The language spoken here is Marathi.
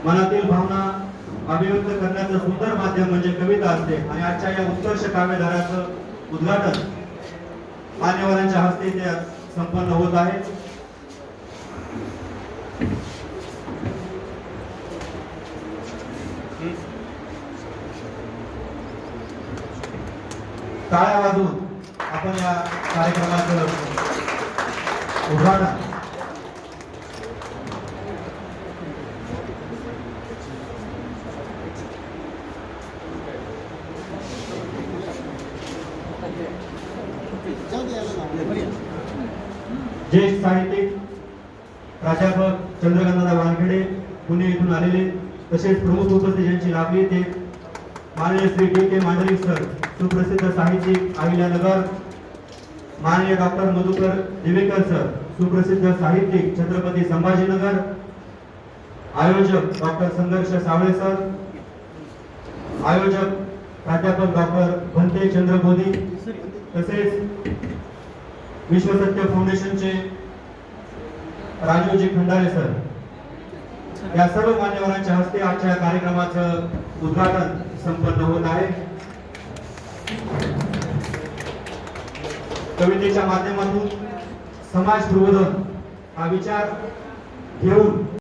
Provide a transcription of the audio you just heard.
मनातील भावना अभिव्यक्त करण्याचं सुंदर माध्यम म्हणजे कविता असते आणि आजच्या या उत्कर्ष काव्यधाराचं उद्घाटन मान्यवरांच्या हस्ते ते संपन्न होत आहे। टाळ्या वाजवून आपण या कार्यक्रमाचं उद्घाटन ज्येष्ठ साहित्यिक प्राध्यापक चंद्रकांतदा वानखेडे पुणे येथून आलेले तसेच प्रमुख उपस्थित यांची लाभली ते माननीय श्री डी.के. मांडलिक सर, सुप्रसिद्ध साहित्यिक अहिल्यानगर, माननीय डॉक्टर मधुकर दिवेकर सर, सुप्रसिद्ध साहित्यिक छत्रपती संभाजीनगर, आयोजक डॉक्टर संघर्ष सावळे सर, आयोजक प्राध्यापक डॉक्टर भंते चंद्र बोधी, तसेच विश्वसत्य फाउंडेशनचे राजूजी खंडारे सर, या सर्व मान्यवरांच्या हस्ते आजच्या कार्यक्रमाचं उद्घाटन संपन्न होत आहे। कवितेच्या माध्यमातून समाज प्रबोधन हा विचार घेऊन